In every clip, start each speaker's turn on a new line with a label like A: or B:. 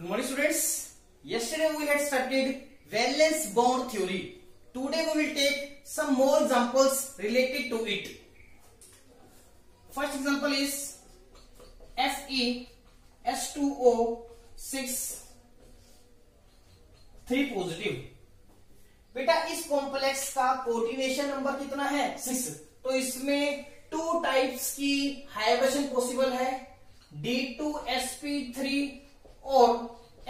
A: Good morning, students. Yesterday we had studied valence bond theory. Today we will take some more examples related to it. First example is FeS2O 6 3 positive. बेटा इस complex का coordination number कितना है? 6। तो इसमें 2 types की hybridisation possible है, D2sp3 और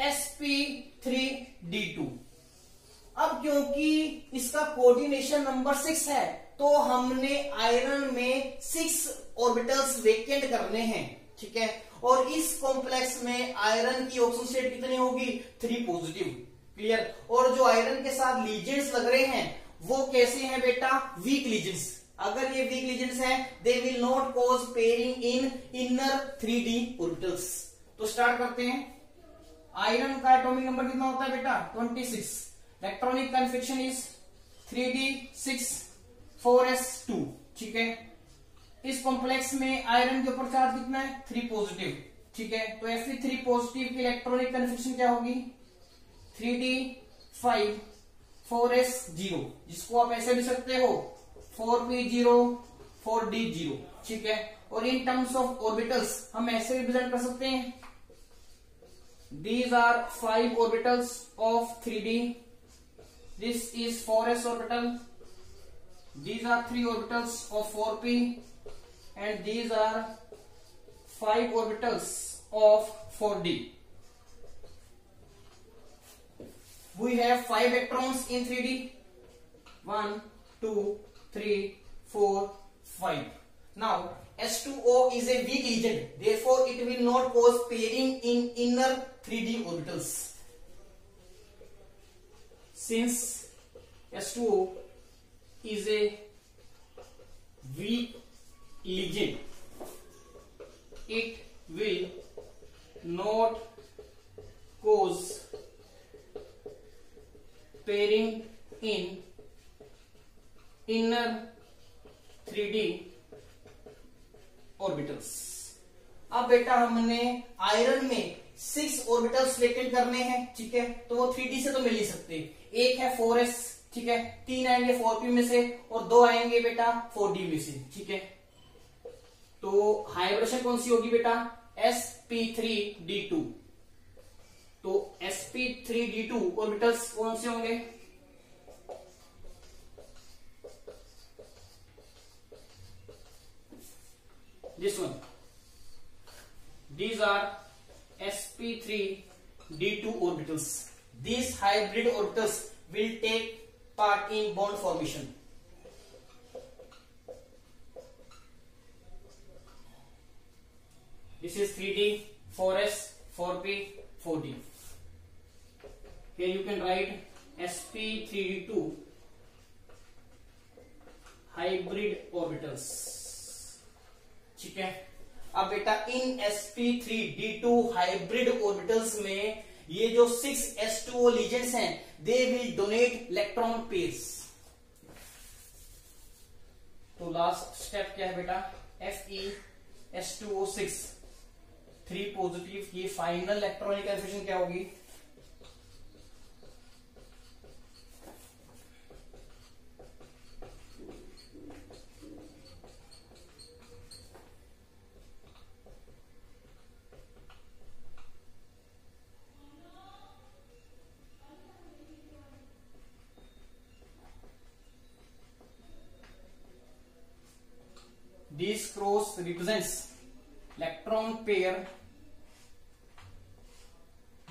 A: sp3d2। अब क्योंकि इसका कोऑर्डिनेशन नंबर 6 है तो हमने आयरन में 6 ऑर्बिटल्स वेकेंट करने हैं, ठीक है। और इस कॉम्प्लेक्स में आयरन की ऑक्सीजन स्टेट कितनी होगी? 3 पॉजिटिव। क्लियर। और जो आयरन के साथ लीजेंड्स लग रहे हैं वो कैसे हैं बेटा? Weak ligands. अगर ये वीक लीजेंड्स हैं they will not cause pairing in inner 3d orbitals. तो स्टार्ट करते हैं। आयरन का एटॉमिक नंबर कितना होता है बेटा? 26। इलेक्ट्रॉनिक कन्फिक्शन इज 3d6 4s2, ठीक है। इस कॉम्प्लेक्स में आयरन के ऊपर चार्ज कितना है? 3 पॉजिटिव, ठीक है। तो Fe3 पॉजिटिव की इलेक्ट्रॉनिक कन्फिक्शन क्या होगी? 3d5 4s0, जिसको आप ऐसे भी सकते हो 4p0 4d0, ठीक है। और इन टर्म्स ऑफ ऑर्बिटल्स हम ऐसे रिप्रेजेंट कर सकते हैं, these are 5 orbitals of 3d, this is 4s orbital, these are 3 orbitals of 4p, and these are 5 orbitals of 4d. We have 5 electrons in 3d, 1 2 3 4 5. Now S2O is a weak agent, therefore it will not cause pairing in inner 3d orbitals. Since S2O is a weak agent, it will not cause pairing in inner 3d orbitals. अब बेटा हमने iron में 6 orbitals vacant करने हैं, ठीक है। तो वो 3d से तो मिल नहीं सकते। एक है 4s, ठीक है, 3 आएंगे 4p में से और 2 आएंगे बेटा 4d में से, ठीक है। तो हाइब्रिडेशन कौन सी होगी बेटा? sp3d2। तो sp3d2 ऑर्बिटल्स कौन से होंगे? This one. These are sp3d2 orbitals. These hybrid orbitals will take part in bond formation. This is 3d, 4s, 4p, 4d. Here you can write sp3d2 hybrid orbitals, ठीक है। अब बेटा इन sp3d2 hybrid orbitals में ये जो 6 s2o legends हैं they will donate electron pairs. तो last step क्या है बेटा? FeS2O6 3 पॉजिटिव, ये फाइनल इलेक्ट्रॉनिक कन्फिक्शन क्या होगी? This cross represents electron pair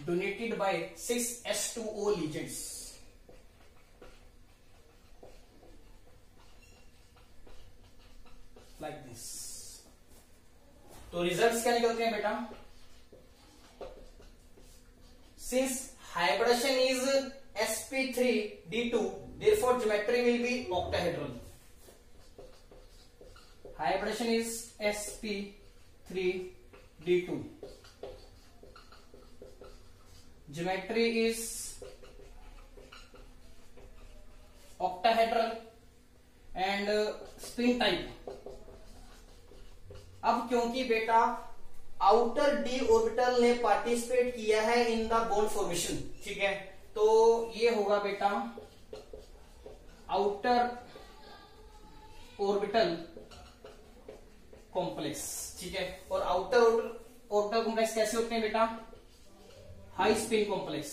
A: donated by 6 s2o ligands. Like this. तो रिजल्ट्स क्या निकलते हैं बेटा? Since hybridization is sp3d2, therefore geometry will be octahedral. Hybridization is sp3d2. Geometry is octahedral and spin type। अब क्योंकि बेटा आउटर डी ऑर्बिटल ने participate किया है इन द बॉन्ड फॉर्मेशन, ठीक है। तो ये होगा बेटा आउटर ऑर्बिटल कॉम्प्लेक्स, ठीक है। और आउटर ऑर्बिटल कॉम्प्लेक्स कैसे होते हैं बेटा? High spin complex,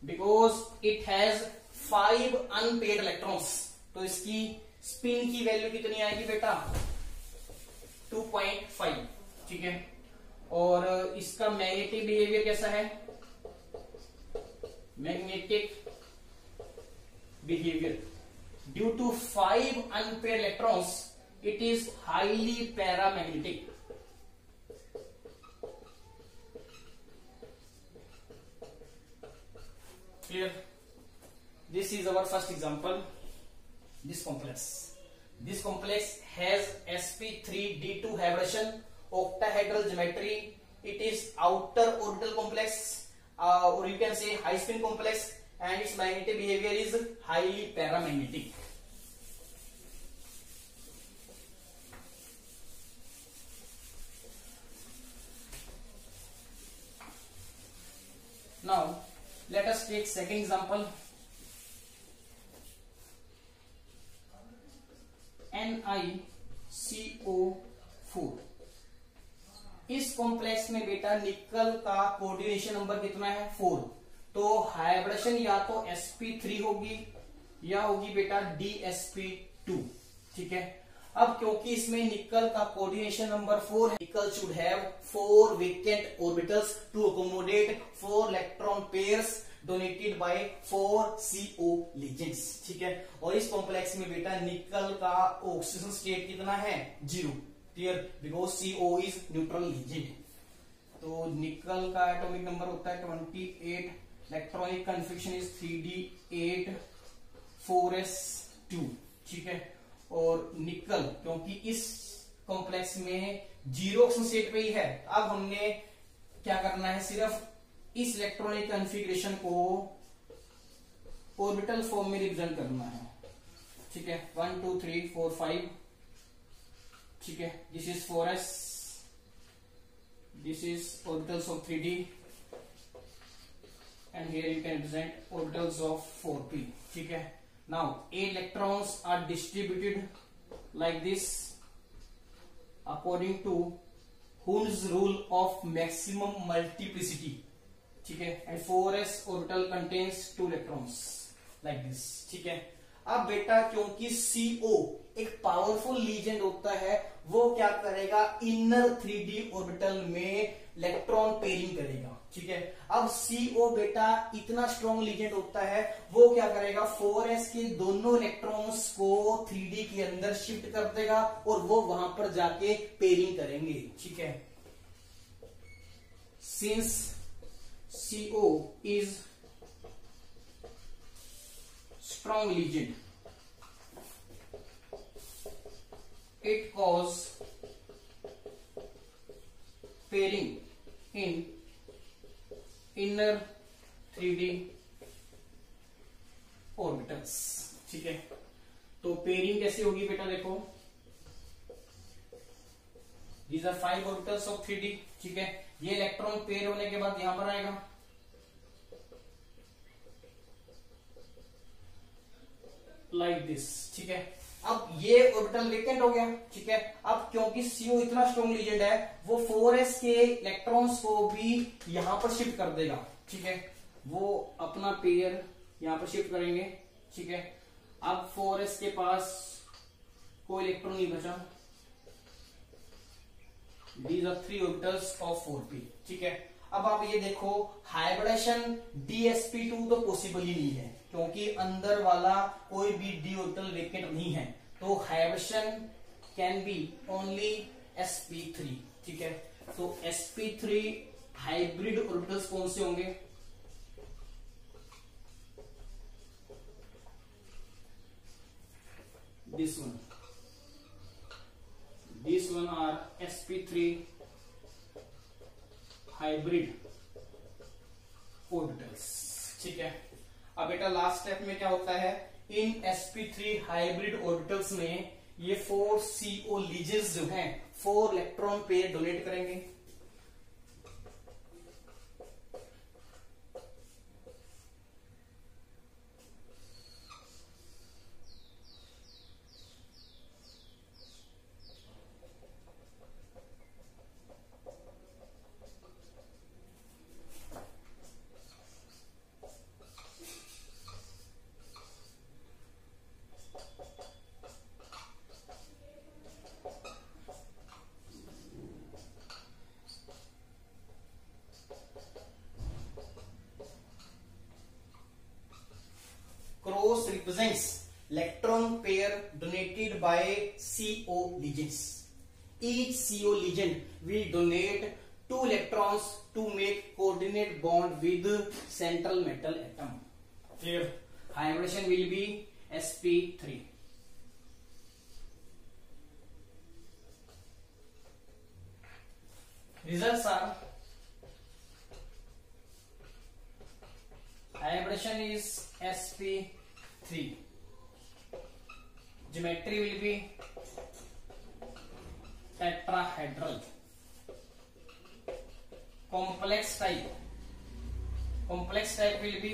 A: because it has 5 unpaired electrons. तो इसकी स्पिन की वैल्यू कितनी आएगी बेटा? 2.5, ठीक है। और इसका मैग्नेटिक बिहेवियर कैसा है? Magnetic behaviour due to 5 unpaired electrons it is highly paramagnetic. Here, this is our first example. This complex has sp3d2 hybridization, octahedral geometry. It is outer orbital complex, or you can say high spin complex, and its magnetic behavior is highly paramagnetic. Now let us take second example. NiCO4। इस complex में बेटा निकल का coordination number कितना है? 4। तो hybridisation या तो sp3 होगी या होगी बेटा dsp2, ठीक है। अब क्योंकि इसमें निकल का कोऑर्डिनेशन नंबर 4 है, nickel should have 4 vacant orbitals to accommodate 4 electron pairs donated by 4 CO ligands, ठीक है। और इस कॉम्प्लेक्स में बेटा निकल का ऑक्सीजन स्टेट कितना है? 0, clear, because CO is neutral legend. तो निकल का एटॉमिक नंबर होता है 28, electronic configuration is 3d8 4s2, ठीक है। और निकल क्योंकि इस कॉम्प्लेक्स में 0 ऑक्सीजन स्टेट पे ही है, अब हमने क्या करना है? सिर्फ इस इलेक्ट्रॉनिक कॉन्फ़िगरेशन को ऑर्बिटल फॉर्म में रिप्रेजेंट करना है, ठीक है। 1 2 3 4 5, ठीक है। This is 4s, this is orbitals of 3d, and here you can represent orbitals of 4p, ठीक है। Now 8 electrons are distributed like this according to Hund's rule of maximum multiplicity, ठीक है। And 4s orbital contains 2 electrons like this, ठीक है। अब बेटा क्योंकि CO एक पावरफुल लीजेंड होता है, वो क्या करेगा? इनर 3d ऑर्बिटल में इलेक्ट्रॉन पेयरिंग करेगा, ठीक है। अब CO बेटा इतना स्ट्रॉन्ग लीजेंड होता है, वो क्या करेगा? 4s के दोनों इलेक्ट्रॉन्स को 3d के अंदर शिफ्ट कर देगा और वो वहां पर जाके पेयरिंग करेंगे, ठीक है। Since CO is strong legend, it cause pairing in inner 3d orbitals, ठीक है। तो पेयरिंग कैसे होगी बेटा? देखो, these are 5 orbitals of 3d, ठीक है। ये इलेक्ट्रॉन पेयर होने के बाद यहां पर आएगा, लाइक दिस, ठीक है। अब ये ऑर्बिटल वेकेंट हो गया, ठीक है। अब क्योंकि CO इतना स्ट्रॉन्ग लीजेंड है, वो 4s के इलेक्ट्रॉन्स को भी यहां पर शिफ्ट कर देगा, ठीक है। वो अपना पेयर यहां पर शिफ्ट करेंगे, ठीक है। अब 4s के पास कोई इलेक्ट्रॉन नहीं बचा, These are 3 orbitals of 4p, ठीक है। अब आप ये देखो, हाइब्रिडेशन dsp2 तो पॉसिबल ही नहीं है, क्योंकि अंदर वाला कोई भी d ऑर्बिटल वेकेंट नहीं है। तो hybridisation can be only sp3, ठीक है। तो sp3 हाइब्रिड ऑर्बिटल्स कौन से होंगे? This one are sp3 hybrid orbitals, ठीक है। अब बेटा लास्ट स्टेप में क्या होता है? इन sp3 हाइब्रिड ऑर्बिटल्स में ये 4 CO लीजेस जो हैं 4 इलेक्ट्रॉन पेयर डोनेट करेंगे। Cross represents electron pair donated by CO ligands. Each CO ligand will donate 2 electrons to make coordinate bond with central metal atom. Clear? Hybridization will be sp3. Results are hybridization is sp3. Geometry will be tetrahedral. Complex type will be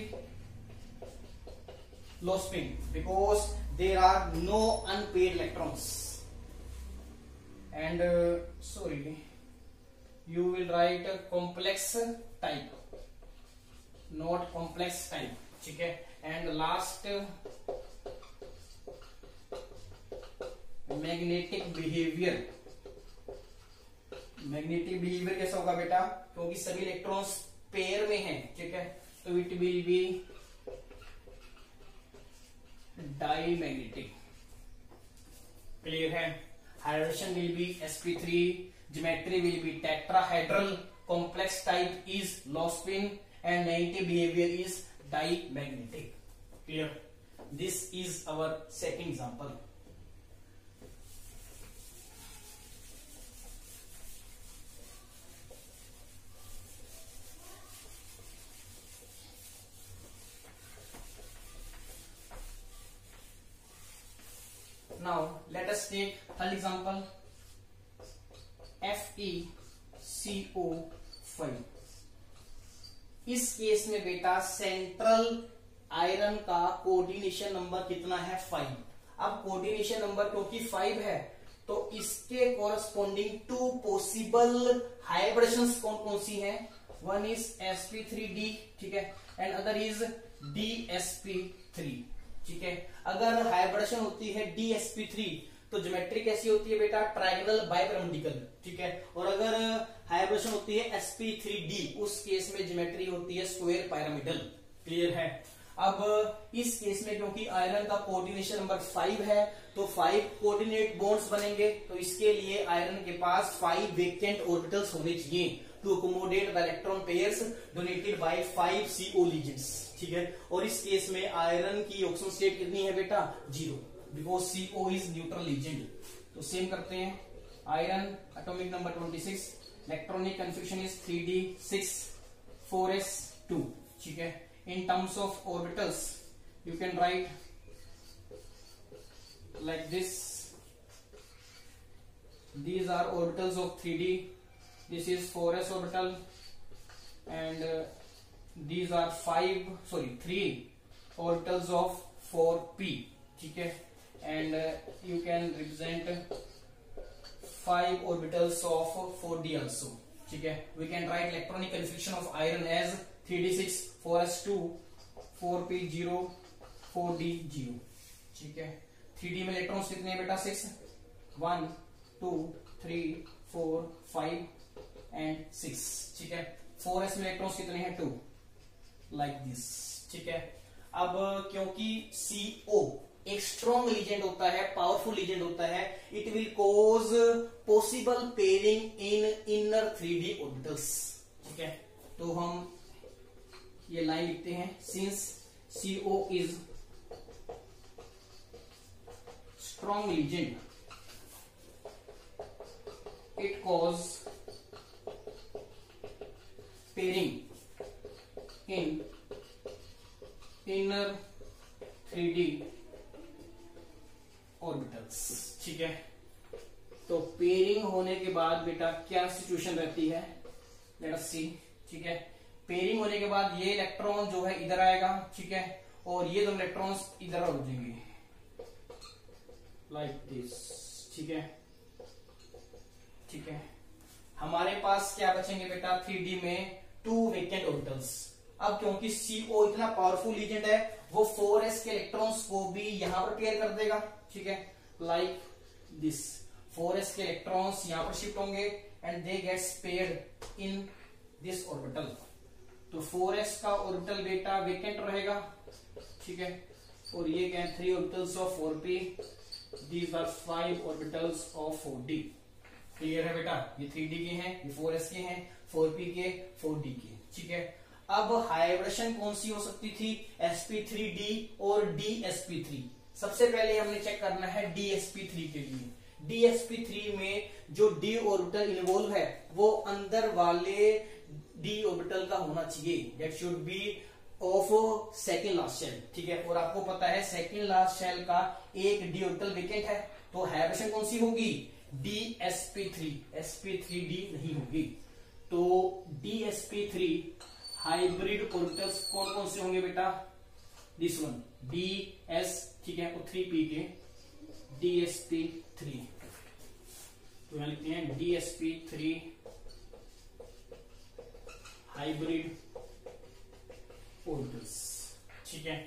A: low spin because there are no unpaired electrons. And you will write complex type, not complex type. ठीक है। And last magnetic behaviour. Magnetic behaviour कैसा होगा बेटा, क्योंकि सभी electrons pair में हैं, ठीक है, तो it will be diamagnetic. Clear है? Hydrogen will be sp3, geometry will be tetrahedral, complex type is low spin and magnetic behaviour is dimagnetic. Clear? This is our second example. Now let us take third example. FeCO5. इस case में बेटा central iron का coordination number कितना है? 5। अब coordination number क्योंकि 5 है तो इसके कॉरस्पॉन्डिंग 2 पॉसिबल हाइब्रिडेशंस कौन कौन सी हैं? वन इज sp3d, ठीक है, एंड अदर इज dsp3, ठीक है। अगर हाइब्रिडेशन होती है dsp3 तो ज्योमेट्री कैसी होती है बेटा? ट्रायंगल बाइपिरामिडिकल, ठीक है। और अगर हाइब्रिडेशन होती है sp3d उस केस में ज्योमेट्री होती है स्क्वायर पिरामिडल। क्लियर है? अब इस केस में क्योंकि आयरन का कोऑर्डिनेशन नंबर 5 है तो 5 कोऑर्डिनेट बॉन्ड्स बनेंगे, तो इसके लिए आयरन के पास 5 वेकेंट ऑर्बिटल्स होने चाहिए to accommodate the electron pairs donated by 5 CO ligands, ठीक है। और इस केस में आयरन की ऑक्सीजन स्टेट कितनी है बेटा? 0, because CO is neutral legend. तो सेम करते हैं। Iron atomic number 26, electronic configuration is 3d6 4s2, ठीक है। In terms of orbitals, you can write like this. These are orbitals of 3d. This is 4s orbital, and these are 3 orbitals of 4p. ठीक है, and you can represent 5 orbitals of 4d also. ठीक है, we can write electronic configuration of iron as 3d6 4s2 4p0 4d0, ठीक है। 3d में electrons कितने हैं बेटा? 6, 1 2 3 4 5 एंड 6, ठीक है। 4s में इलेक्ट्रॉन्स कितने हैं? 2, लाइक दिस, ठीक है। अब क्योंकि CO एक स्ट्रॉन्ग लीजेंड होता है, पावरफुल लीजेंड होता है, it will cause possible pairing in inner 3d orbitals, ठीक है। तो हम ये लाइन लिखते हैं, since CO is strong legend it cause pairing in inner 3d orbitals, ठीक है। तो पेयरिंग होने के बाद बेटा क्या सिचुएशन रहती है, लेट अस सी। ठीक है, पेयरिंग होने के बाद ये इलेक्ट्रॉन जो है इधर आएगा, ठीक है, और ये दो इलेक्ट्रॉन्स इधर हो जाएंगे लाइक दिस। ठीक है, ठीक है, हमारे पास क्या बचेंगे बेटा 3D में 2 वेकेंट ऑर्बिटल्स। अब क्योंकि CO इतना पावरफुल एजेंट है, वो 4s के इलेक्ट्रॉन्स को भी यहां पर पेयर कर देगा। ठीक है, लाइक दिस 4s के इलेक्ट्रॉन्स यहां पर शिफ्ट होंगे and they gets paired in this orbital. तो 4s का ऑर्बिटल बेटा वेकेंट रहेगा। ठीक है, और ये क्या है 3 orbitals of 4p, these are 5 orbitals of 4d। Clear है बेटा, ये 3D के हैं, ये 4s के हैं, 4p के, 4d के। ठीक है, अब हाइब्रिडेशन कौन सी हो सकती थी, sp3d और dsp3। सबसे पहले हमने चेक करना है dsp3 के लिए। dsp3 में जो d ऑर्बिटल इन्वॉल्व है वो अंदर वाले d ऑर्बिटल का होना चाहिए, that should be of second last shell. ठीक है, और आपको पता है सेकेंड लास्ट शेल का एक d ऑर्बिटल वेकेंट है, तो हाइब्रिडेशन कौन सी होगी, dsp3, sp3d नहीं होगी। तो dsp3 हाइब्रिड ऑर्बिटल्स कौन कौन से होंगे बेटा, दिस वन ds, ठीक है, और 3p के dsp3। तो यहां लिखते हैं dsp3 हाइब्रिड ऑर्बिटल्स। ठीक है,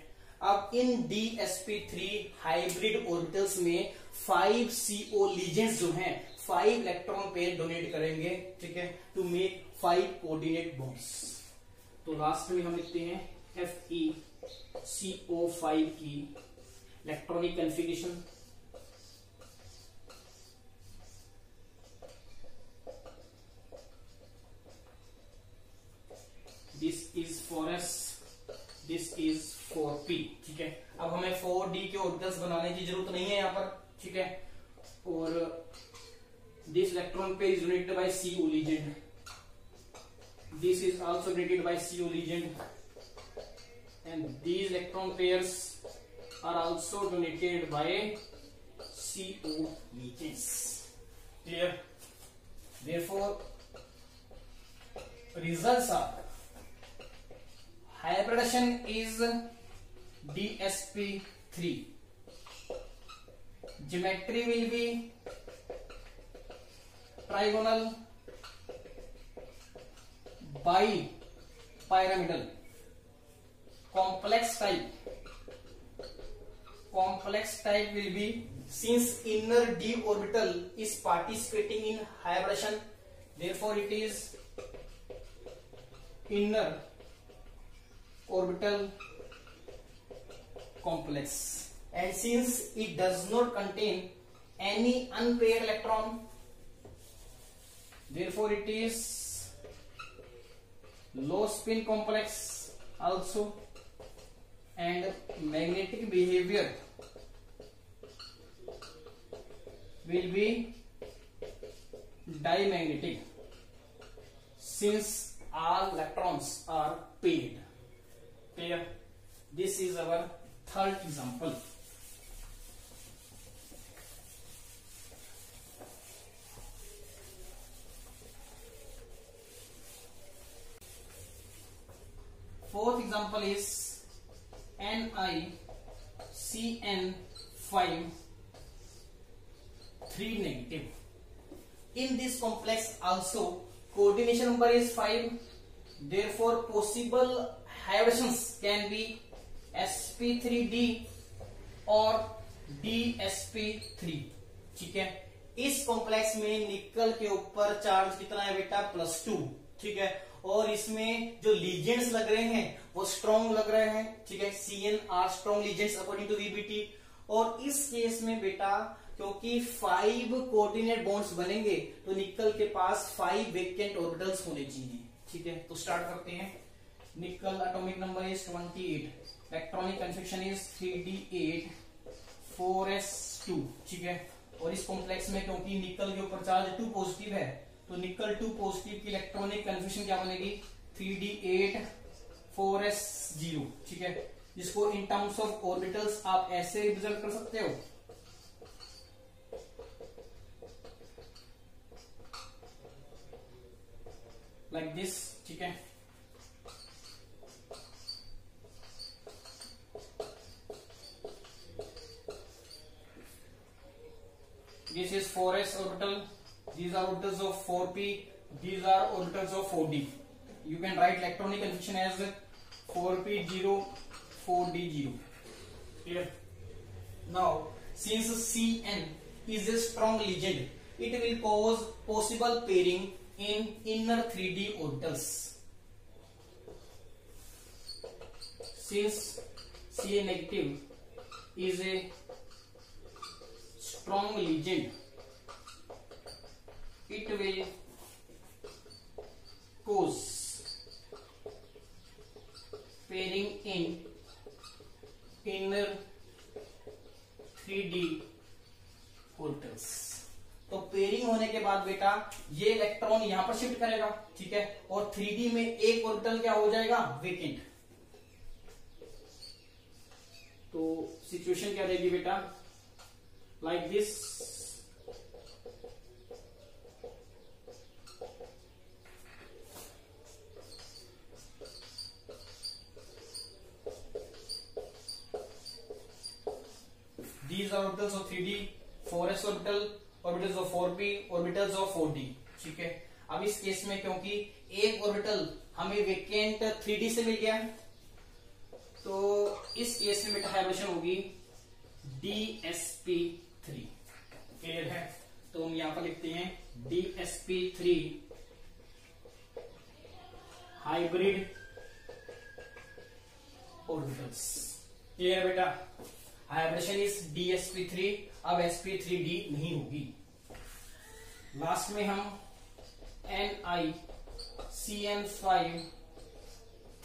A: अब इन dsp3 हाइब्रिड ऑर्बिटल्स में 5 CO लीजेंड्स जो हैं 5 इलेक्ट्रॉन पेयर डोनेट करेंगे। ठीक है, टू मेक 5 कोऑर्डिनेट बॉन्ड्स। तो लास्ट में हम लिखते हैं FeCO5 की electronic configuration. This is 4s, this is 4p। ठीक है, अब हमें 4d के ऑर्बिटल्स बनाने की जरूरत नहीं है यहां पर। ठीक है, और this electron pair is donated bye CO legend, this is also donated by CO legend, and these electron pairs are also donated by CO legends. Clear? Therefore, results are hybridization is dsp3, geometry will be trigonal, pyramidal, complex type will be, since inner d orbital is participating in hybridization, therefore it is inner orbital complex, and since it does not contain any unpaired electron, therefore it is low spin complex also, and magnetic behavior will be dimagnetic, since all electrons are paired. Clear? This is our third example. Fourth example is NiCN5 3 negative. In this complex also coordination number is 5, therefore possible hybridations can be sp3d or dsp3। ठीक है, इस complex में निकल के ऊपर charge कितना है बेटा, +2। ठीक है, और इसमें जो लीजेंड्स लग रहे हैं वो स्ट्रॉन्ग लग रहे हैं। ठीक है, CN are strong ligands according to VBT। और इस केस में बेटा क्योंकि 5 कोऑर्डिनेट बॉन्ड्स बनेंगे तो निकल के पास 5 वेकेंट ऑर्बिटल्स होने चाहिए। ठीक है, तो स्टार्ट करते हैं। निकल atomic number is 28, electronic configuration is 3d8 4s2। ठीक है, और इस कॉम्प्लेक्स में क्योंकि निकल के ऊपर चार्ज 2 पॉजिटिव है तो निकल 2 पॉजिटिव की इलेक्ट्रॉनिक कन्फिगरेशन क्या बनेगी, 3d8 4s0। ठीक है, जिसको इन टर्म्स ऑफ ऑर्बिटल्स आप ऐसे रिप्रेजेंट कर सकते हो, लाइक दिस, ठीक है। This is 4s orbital. These are orbitals of 4p. These are orbitals of 4d. You can write electronic configuration as 4p0, 4d0. Clear? Now, since Cn is a strong ligand, it will cause possible pairing in inner 3d orbitals. Since Ca negative is a strong ligand, it will cause pairing in inner 3d orbitals. तो pairing होने के बाद बेटा ये electron यहां पर shift करेगा, ठीक है, और 3d में एक ऑर्बिटल क्या हो जाएगा, वेकेंट। तो सिचुएशन क्या रहेगी बेटा, like this. These are orbitals of 3d, 4s orbital, orbitals of 4p, orbitals of 4d, ठीक है। अब इस केस में क्योंकि एक ऑर्बिटल हमें वेकेंट 3d से मिल गया, तो इस केस में बेटा हाइब्रिडेशन होगी dsp3। क्लियर है? तो हम यहां पर लिखते हैं dsp3 हाइब्रिड ऑर्बिटल्स। क्लियर है बेटा? Hybridization is dsp3। अब sp3d नहीं होगी। लास्ट में हम NiCN5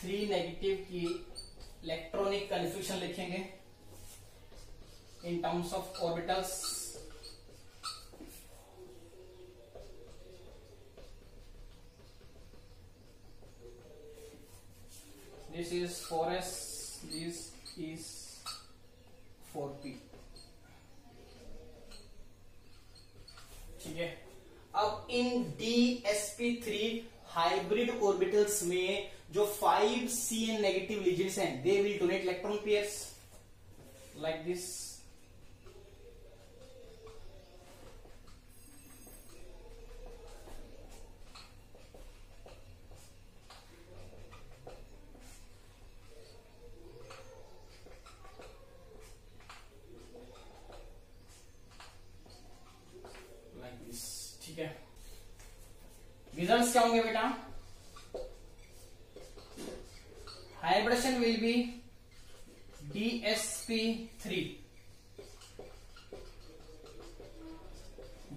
A: 3 नेगेटिव की इलेक्ट्रॉनिक कन्फिग्रेशन लिखेंगे in terms of orbitals. This is 4s, this is 4p, ठीक है। अब इन dsp3 हाइब्रिड ऑर्बिटल्स में जो 5 Cn नेगेटिव लीजेंड्स हैं, they will donate electron pairs like this. ठीक है, रिजल्ट्स क्या होंगे बेटा, hybridisation will be dsp3,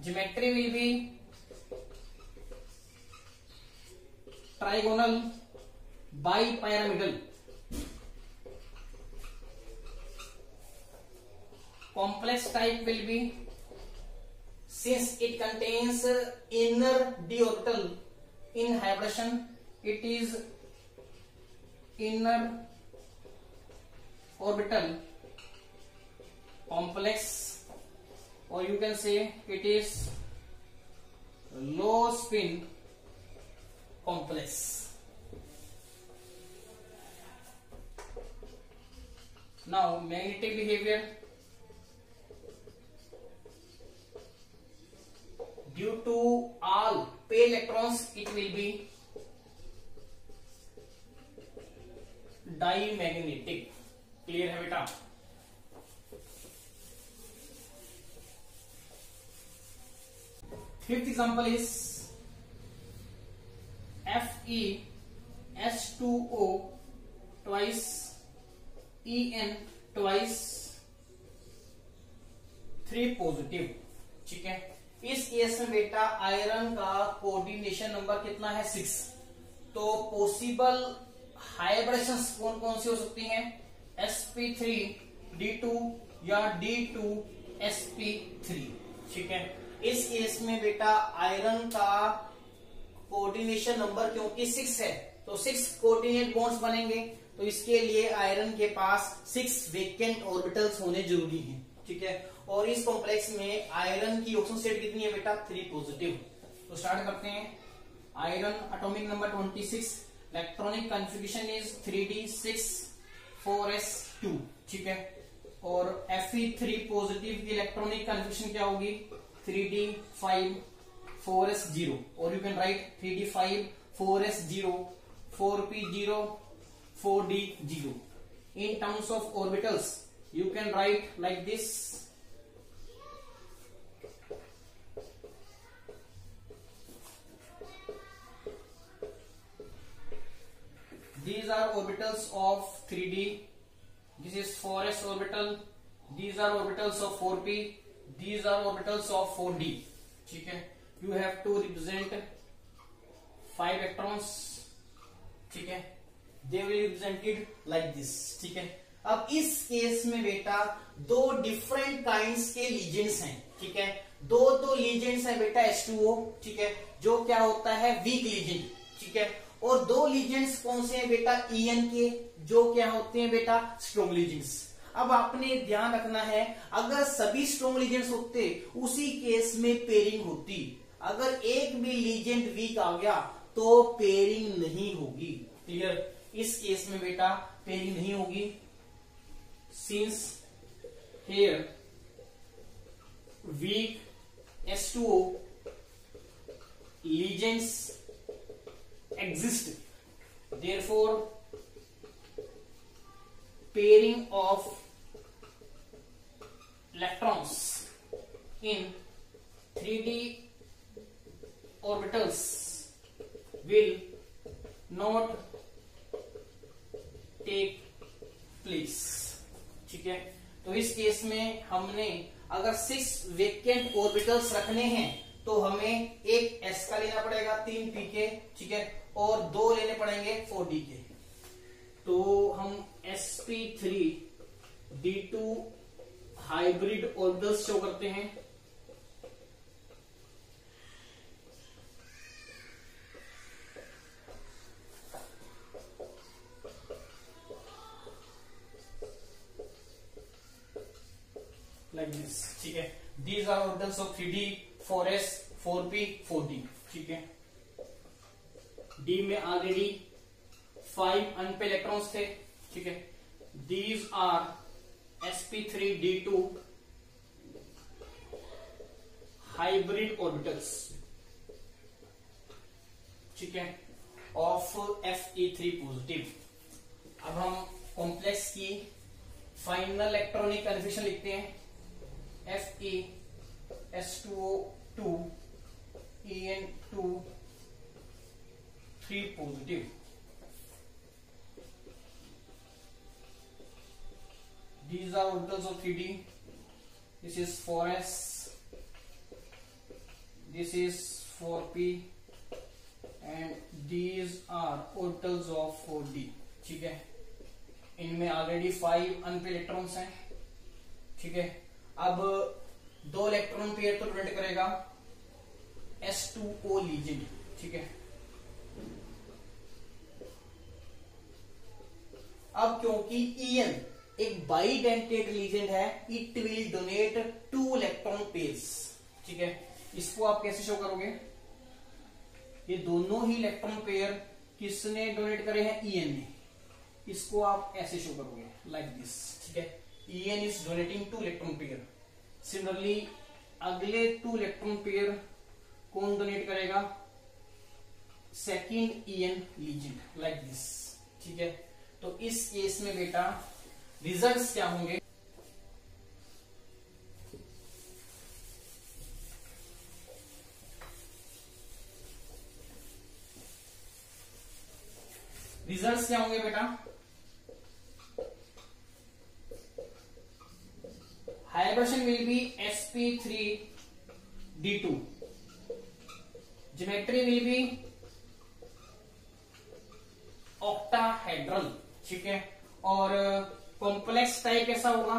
A: geometry will be trigonal bipyramidal, complex type will be, since it contains inner d orbital in hybridization, it is inner orbital complex, or you can say it is low spin complex. Now magnetic behavior, due to all pale electrons it will be diamagnetic. Clear है बेटा? Fifth example is FeH2O twice En twice 3 positive, ठीक है। इस case में बेटा iron का coordination number कितना है, 6। तो पॉसिबल हाइब्रिडेशंस कौन कौन सी हो सकती हैं, sp3d2 या d2sp3, ठीक है। इस केस में बेटा आयरन का कोऑर्डिनेशन नंबर क्योंकि 6 है, तो 6 कोऑर्डिनेट बॉन्ड्स बनेंगे, तो इसके लिए आयरन के पास 6 वेकेंट ऑर्बिटल्स होने जरूरी हैं, ठीक है। और इस कॉम्प्लेक्स में आयरन की ऑक्सीजन स्टेट कितनी है बेटा, 3 पॉजिटिव। तो स्टार्ट करते हैं। Iron atomic number 26, electronic configuration is 3d6 4s2, ठीक है। और Fe3 पॉजिटिव की इलेक्ट्रॉनिक कॉन्फ़िगरेशन क्या होगी 3d5 4s0, और you can write 3d5 4s0 4p0 4d0 in terms of orbitals. You can write like this. These are orbitals of 3d. This is 4s orbital. These are orbitals of 4p. These are orbitals of 4d. ठीक है, you have to represent 5 electrons. ठीक है, they will be represented like this. ठीक है, अब इस case में बेटा दो डिफरेंट काइंड्स के लीजेंड्स हैं, ठीक है। दो तो लीजेंड्स हैं बेटा H2O, ठीक है, जो क्या होता है वीक लीजेंड, ठीक है। और दो लीजेंड्स कौन से हैं बेटा En के, जो क्या होते हैं बेटा स्ट्रॉन्ग लीजेंड्स। अब आपने ध्यान रखना है, अगर सभी स्ट्रॉन्ग लीजेंड्स होते उसी केस में पेयरिंग होती। अगर एक भी लीजेंड वीक आ गया तो पेयरिंग नहीं होगी। क्लियर, इस केस में बेटा पेयरिंग नहीं होगी। Since here weak H2O ligands exist, therefore pairing of electrons in 3d orbitals will not take place, ठीक है। तो इस केस में हमने अगर 6 वेकेंट ऑर्बिटल्स रखने हैं तो हमें एक s का लेना पड़ेगा 3 p के, ठीक है, और 2 लेने पड़ेंगे 4d के। तो हम sp3d2 हाइब्रिड ऑर्बिटल्स शो करते हैं। Like this, ठीक है। These are orbitals of 3d 4s 4p 4d, ठीक है। d में ऑलरेडी 5 अनपेड इलेक्ट्रॉन्स थे, ठीक है। These are sp3d2 hybrid orbitals, ठीक है, ऑफ Fe3 पॉजिटिव। अब हम कॉम्प्लेक्स की फाइनल इलेक्ट्रॉनिक कन्फिगरेशन लिखते हैं। Fe S2O2 En2 3 positive. These are orbitals of 3d. This is 4s, this is 4p, and these are orbitals of 4d, ठीक है। इनमें ऑलरेडी 5 अनपेड इलेक्ट्रॉन्स हैं, ठीक है। अब 2 इलेक्ट्रॉन पेयर तो डोनेट करेगा S2O लीजेंड, ठीक है। अब क्योंकि En एक बाइडेंटेड लीजेंड है, it will donate 2 electron pairs, ठीक है। इसको आप कैसे शो करोगे, ये दोनों ही इलेक्ट्रॉन पेयर किसने डोनेट करे हैं En ने, इसको आप ऐसे शो करोगे लाइक दिस, ठीक है। En is donating 2 electron pair. Similarly, अगले 2 electron pair कौन डोनेट करेगा, second En legend, like this, ठीक है। तो इस केस में बेटा रिजल्ट्स क्या होंगे, रिजल्ट्स क्या होंगे बेटा, hybridization will be sp3d2, geometry will be octahedral, ठीक है। और कॉम्प्लेक्स टाइप कैसा होगा,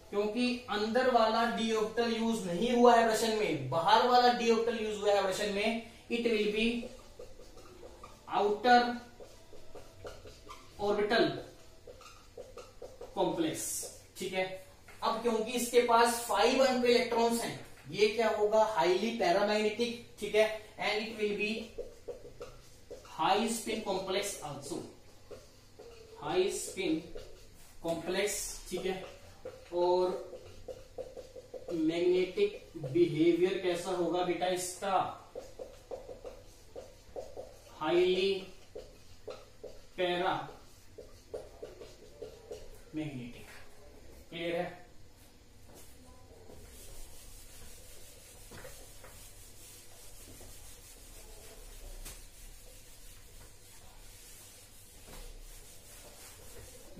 A: क्योंकि अंदर वाला डी ऑर्बिटल यूज नहीं हुआ है हाइब्रिडेशन में, बाहर वाला डी ऑर्बिटल यूज हुआ है हाइब्रिडेशन में, it will B outer orbital complex, ठीक है। अब क्योंकि इसके पास 5 अनपेड इलेक्ट्रॉन्स हैं, ये क्या होगा, हाईली पैरामैग्नेटिक, ठीक है, and it will B high spin complex also, high spin complex, ठीक है। और मैग्नेटिक बिहेवियर कैसा होगा बेटा इसका, हाईली पैरा मैग्नेटिक। क्लियर है?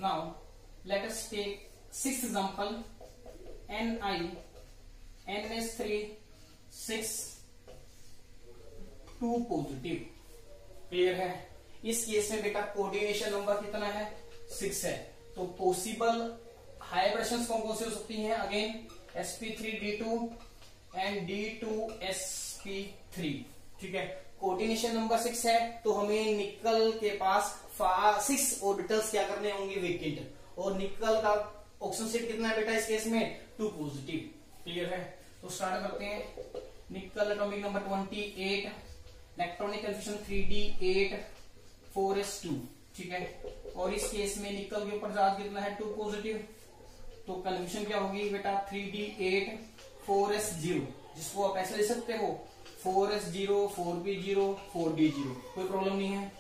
A: Now let us take sixth example, NiNH3 6 2 positive. Clear है? इस केस में बेटा कोऑर्डिनेशन नंबर कितना है, 6 है। तो पॉसिबल हाइब्रिडेशंस कौन कौन सी हो सकती हैं, अगेन sp3d2 एंड d2sp3, ठीक है। कोऑर्डिनेशन नंबर 6 है तो हमें निकल के पास 6 ऑर्बिटल्स क्या करने होंगे, वेकेंट, और निकल का ऑक्सीजन स्टेट कितना है बेटा इस केस में, 2 पॉजिटिव। क्लियर है? तो स्टार्ट करते हैं। निकल atomic number 28, electronic configuration 3d8 4s2, ठीक है। और इस केस में निकल के ऊपर चार्ज कितना है, 2 पॉजिटिव। तो कन्फिग्रेशन क्या होगी बेटा, 3d8 4s0, जिसको आप ऐसे ले सकते हो 4s0 4p0 4d0, कोई प्रॉब्लम नहीं है।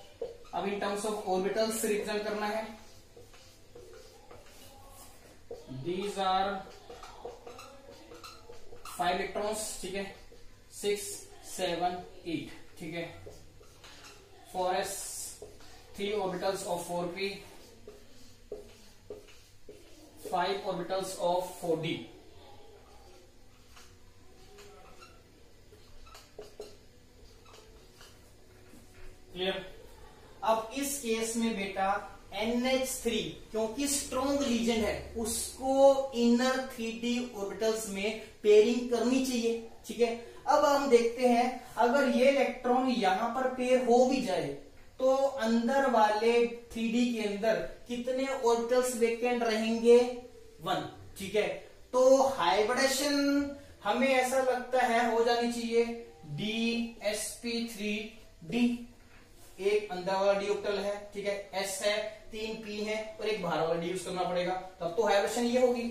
A: अब in terms of orbitals represent करना है, दीज आर 5 इलेक्ट्रॉन्स, ठीक है, 6 7 8, ठीक है। 4s 3 orbitals of 4p, 5 orbitals of 4d। Clear? अब इस केस में बेटा NH3 क्योंकि स्ट्रॉन्ग लीजेंड है, उसको इनर 3D ऑर्बिटल्स में पेयरिंग करनी चाहिए, ठीक है। अब हम देखते हैं अगर ये इलेक्ट्रॉन यहां पर पेयर हो भी जाए तो अंदर वाले 3D के अंदर कितने ऑर्बिटल्स वेकेंट रहेंगे, 1, ठीक है। तो हाइब्रिडेशन हमें ऐसा लगता है हो जानी चाहिए dsp3d, एक अंदर वाला डी ऑर्बिटल है, ठीक है, s है, 3 p है और एक बाहर वाला डी यूज करना पड़ेगा, तब तो हाइब्रिडेशन ये होगी।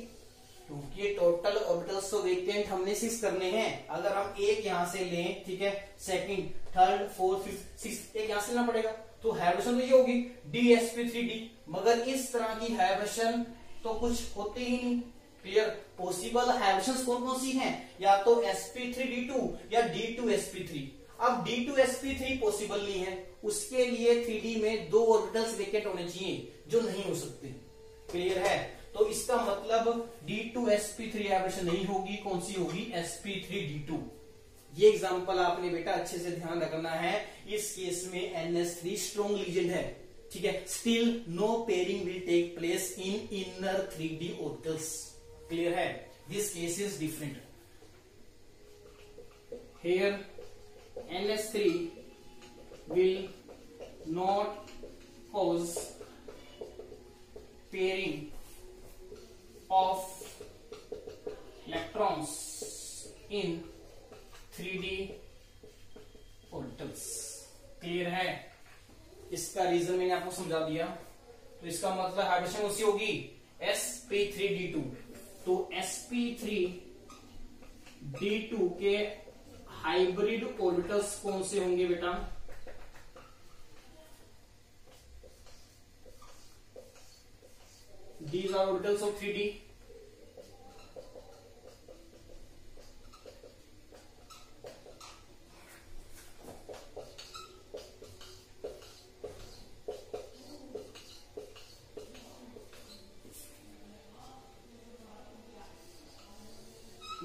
A: क्योंकि टोटल ऑर्बिटल्स तो वेकेंट हमने 6 करने हैं, अगर हम एक यहां से लें, ठीक है, सेकंड थर्ड फोर्थ फिफ्थ 6 एक यहां से लेना पड़ेगा, तो हाइब्रिडेशन तो ये होगी dsp3d। मगर इस तरह की हाइब्रिडेशन तो कुछ होती ही नहीं। क्लियर? पॉसिबल हाइब्रिडेशंस कौन कौन सी हैं, या तो sp3d2 या d2sp3। अब d2sp3 पॉसिबल नहीं है, उसके लिए 3D में 2 ऑर्बिटल्स वेकेंट होने चाहिए जो नहीं हो सकते। क्लियर है? तो इसका मतलब d2sp3 हाइब्रिडेशन नहीं होगी, कौन सी होगी, sp3d2। ये एग्जांपल आपने बेटा अच्छे से ध्यान रखना है। इस केस में NH3 स्ट्रॉन्ग लीजेंड है, ठीक है, still no pairing will take place in inner 3D orbitals. Clear है? This case is different. Here NH3 will not cause pairing of electrons in 3D orbitals। Clear है? इसका reason मैंने आपको समझा दिया। तो इसका मतलब हाइब्रिडेशन उसी होगी sp3d2। तो sp3d2 के हाइब्रिड ऑर्बिटल्स कौन से होंगे बेटा, these are orbitals of 3D।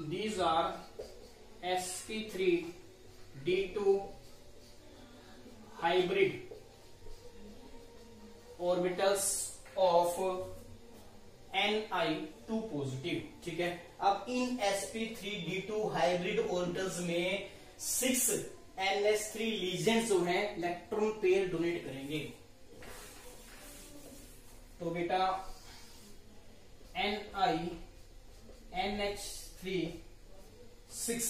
A: These are sp3d2 hybrid orbitals of Ni2 positive, ठीक है। अब इन sp3d2 हाइब्रिड ऑर्बिटल्स में 6 NH3 लीजेंड्स जो हैं इलेक्ट्रॉन पेयर डोनेट करेंगे। तो बेटा NiNH3 6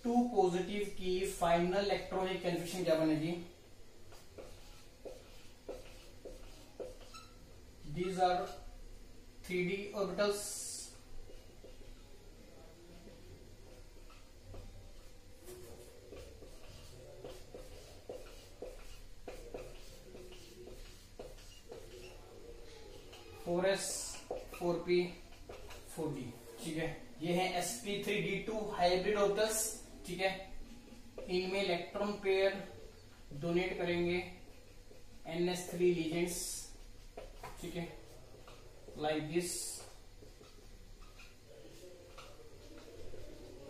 A: 2 पॉजिटिव की फाइनल इलेक्ट्रॉनिक कन्फिग्रेशन क्या बनेगी? These are 3d orbitals. Four S 4p 4d, ठीक है। ये है sp3d2 हाइब्रिड ऑर्बिटल्स, ठीक है। इनमें इलेक्ट्रॉन पेयर डोनेट करेंगे ns3 लीजेंड्स, ठीक है, लाइक दिस।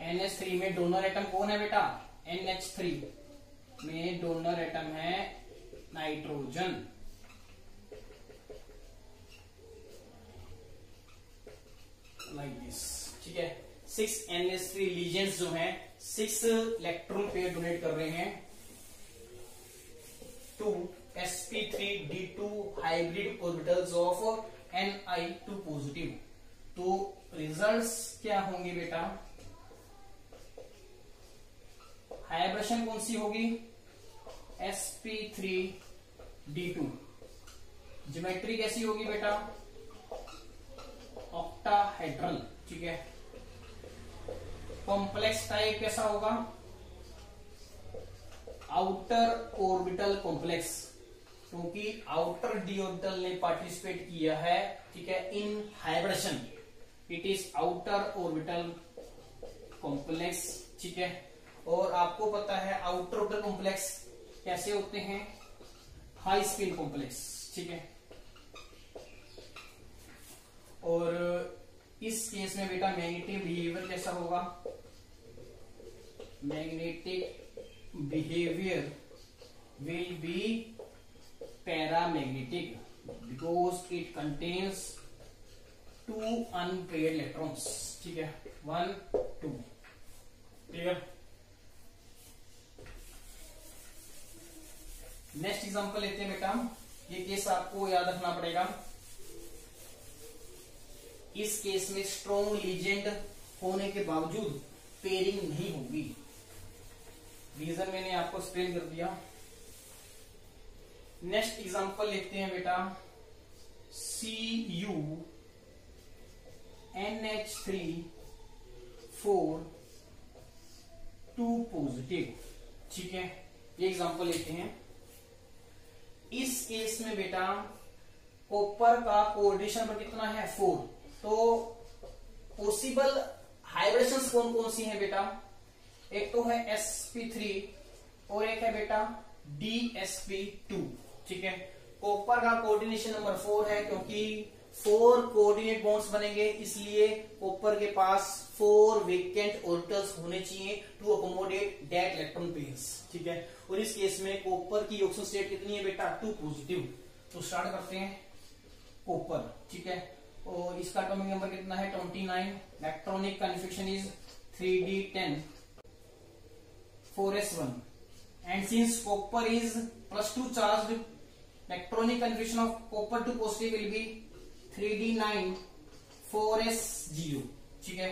A: NH3 में डोनर एटम कौन है बेटा? NH3 में डोनर एटम है नाइट्रोजन, लाइक दिस, ठीक है। 6 NH3 लीजेंड्स जो हैं 6 इलेक्ट्रॉन पेयर डोनेट कर रहे हैं to sp3d2 hybrid orbitals of Ni2 positive. तो रिजल्ट्स क्या होंगे बेटा? हाइब्रिडेशन कौन सी होगी? sp3d2। ज्योमेट्री कैसी होगी बेटा? ऑक्टाहेड्रल, ठीक है। कॉम्प्लेक्स टाइप कैसा होगा? आउटर ऑर्बिटल कॉम्प्लेक्स, क्योंकि आउटर डी ऑर्बिटल ने पार्टिसिपेट किया है, ठीक है, in hybridisation. It is outer orbital complex, ठीक है। और आपको पता है आउटर ऑर्बिटल कॉम्प्लेक्स कैसे होते हैं? हाई स्पिन कॉम्प्लेक्स, ठीक है। और इस केस में बेटा मैग्नेटिक बिहेवियर कैसा होगा? Magnetic behaviour will be paramagnetic because it contains 2 unpaired electrons, ठीक है, 1 2, क्लियर। नेक्स्ट एग्जांपल लेते हैं बेटा। ये केस आपको याद रखना पड़ेगा। इस केस में स्ट्रॉन्ग लीजेंड होने के बावजूद पेयरिंग नहीं होगी। रीजन मैंने आपको एक्सप्लेन कर दिया। नेक्स्ट एग्जांपल लेते हैं बेटा। Cu NH3 4 2 पॉजिटिव, ठीक है। ये एग्जांपल लेते हैं। इस केस में बेटा कॉपर का कोऑर्डिनेशन नंबर कितना है? 4। तो पॉसिबल हाइब्रिडेशंस कौन कौन सी हैं बेटा? एक तो है sp3 और एक है बेटा dsp2, ठीक है। कॉपर का कोऑर्डिनेशन नंबर 4 है, क्योंकि 4 कोऑर्डिनेट बॉन्ड्स बनेंगे, इसलिए कॉपर के पास 4 वेकेंट ऑर्बिटल्स होने चाहिए to accommodate that electron pairs, ठीक है। और इस केस में कॉपर की ऑक्सीजन स्टेट कितनी है बेटा? 2 पॉजिटिव। तो स्टार्ट करते हैं कॉपर, ठीक है। और इसका एटॉमिक नंबर कितना है? 29। Electronic configuration is 3d10 4s1 and since copper is +2 charged, electronic configuration of copper to positive will be 3d9 4s0, ठीक है।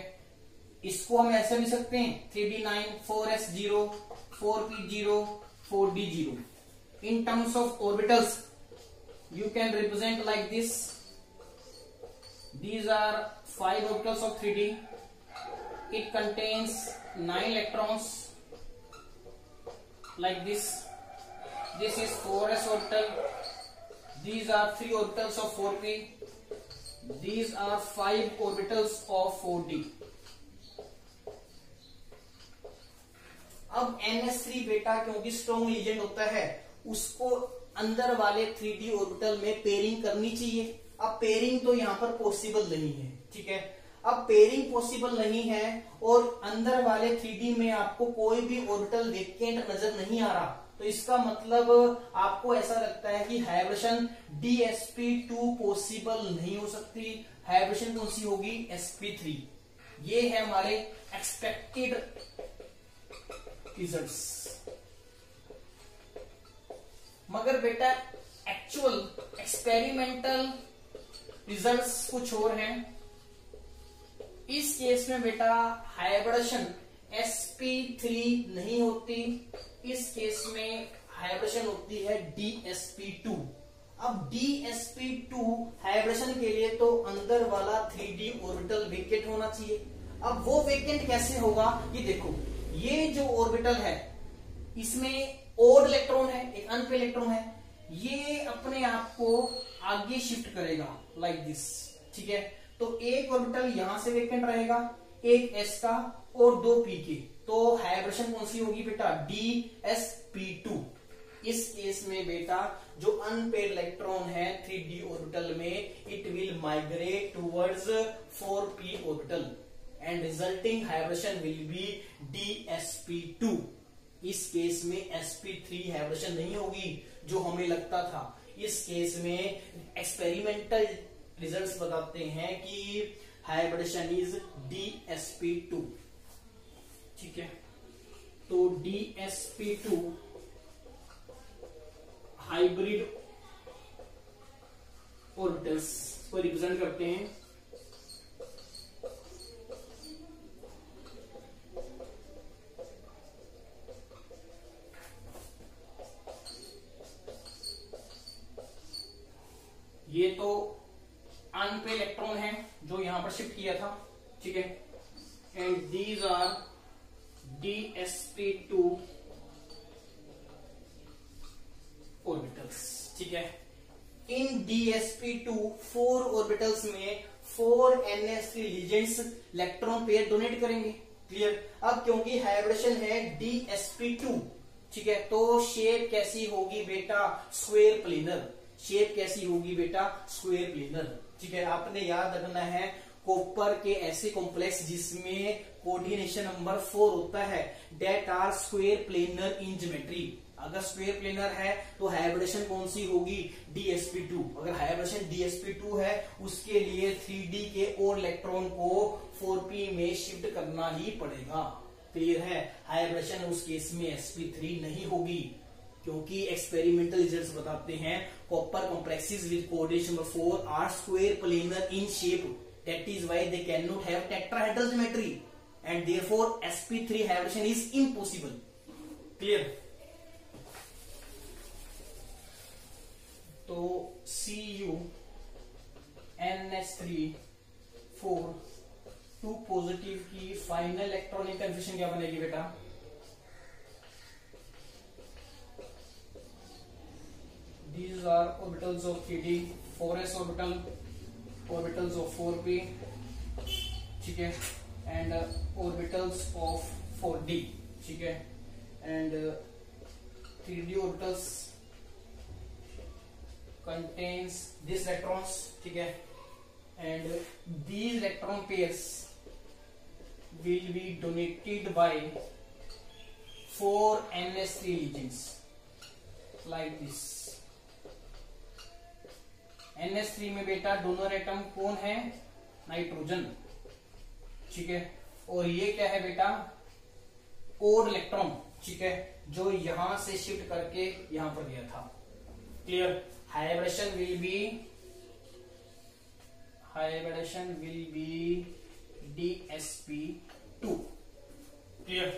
A: इसको हम ऐसे भी सकते हैं 3d9 4s0 4p0 4d0। in terms of orbitals you can represent like this. These are 5 orbitals of 3d. It contains 9 electrons like this. This is 4s orbital. These are 3 orbitals of 4p. These are 5 orbitals of 4d. अब NH3 बेटा क्योंकि strong legend होता है, उसको अंदर वाले 3d orbital में pairing करनी चाहिए। अब पेयरिंग तो यहां पर पॉसिबल नहीं है, ठीक है। अब पेयरिंग पॉसिबल नहीं है और अंदर वाले 3d में आपको कोई भी ऑर्बिटल वेकेंट नजर नहीं आ रहा, तो इसका मतलब आपको ऐसा लगता है कि हाइब्रिडेशन dsp2 पॉसिबल नहीं हो सकती। हाइब्रिडेशन कौन सी होगी? sp3। ये है हमारे एक्सपेक्टेड रिजल्ट्स। मगर बेटा एक्चुअल एक्सपेरिमेंटल रिजल्ट्स कुछ और हैं। इस केस में बेटा हाइब्रिडेशन sp3 नहीं होती, इस केस में हाइब्रिडेशन होती है dsp2। अब dsp2 हाइब्रिडेशन के लिए तो अंदर वाला 3d ऑर्बिटल वेकेंट होना चाहिए। अब वो वेकेंट कैसे होगा, ये देखो, ये जो ऑर्बिटल है इसमें ओड इलेक्ट्रॉन है, एक अनपेड इलेक्ट्रॉन है, ये अपने आप को आगे शिफ्ट करेगा लाइक दिस, ठीक है। तो एक ऑर्बिटल यहां से वेकेंट रहेगा, एक s का और 2 p के, तो हाइब्रिडेशन कौन सी होगी बेटा, dsp2। इस केस में बेटा जो अनपेड इलेक्ट्रॉन है 3d ऑर्बिटल में, it will migrate towards 4p orbital and resulting hybridization will be dsp2। इस केस में sp3 हाइब्रिडेशन नहीं होगी जो हमें लगता था। इस केस में एक्सपेरिमेंटल रिजल्ट्स बताते हैं कि हाइब्रिडेशन इज dsp2, ठीक है। तो dsp2 हाइब्रिड ऑर्बिटल्स को रिप्रेजेंट करते हैं। ये तो अनपेड इलेक्ट्रॉन है जो यहां पर शिफ्ट किया था, ठीक है। And these are dsp2 orbitals, ठीक है। इन dsp2 4 ऑर्बिटल्स में 4 ns3 legends electron pair donate करेंगे, क्लियर। अब क्योंकि हाइब्रिडेशन है dsp2, ठीक है, तो शेप कैसी होगी बेटा, स्क्वायर प्लेनर। शेप कैसी होगी बेटा, स्क्वायर प्लेनर, ठीक है। आपने याद रखना है कॉपर के ऐसे कॉम्प्लेक्स जिसमें कोऑर्डिनेशन नंबर 4 होता है, that are square planar in geometry. अगर स्क्वायर प्लेनर है तो हाइब्रिडेशन कौन सी होगी, dsp2। अगर हाइब्रिडेशन dsp2 है उसके लिए 3d के और इलेक्ट्रॉन को 4p में शिफ्ट करना ही पड़ेगा, क्लियर है। हाइब्रिडेशन उस केस में sp3 नहीं होगी, क्योंकि एक्सपेरिमेंटल रिजल्ट्स बताते हैं copper complexes with coordination number 4 are square planar in shape, that is why they can not have tetrahedral geometry and therefore sp3 hybridization is impossible, clear. तो Cu NH3 4 2 positive की final electronic configuration क्या बनेगी बेटा, these are orbitals of 3d, 4s orbital, orbitals of 4p, ठीक है, and orbitals of 4d, ठीक है, and 3d orbitals contains these electrons, ठीक है, and these electron pairs will be donated by 4 ns3 legions like this। NH3 में बेटा donor atom कौन है, नाइट्रोजन, ठीक है। और ये क्या है बेटा, ओड इलेक्ट्रॉन, ठीक है, जो यहां से शिफ्ट करके यहां पर गया था, clear. Hybridisation will be dsp2, clear.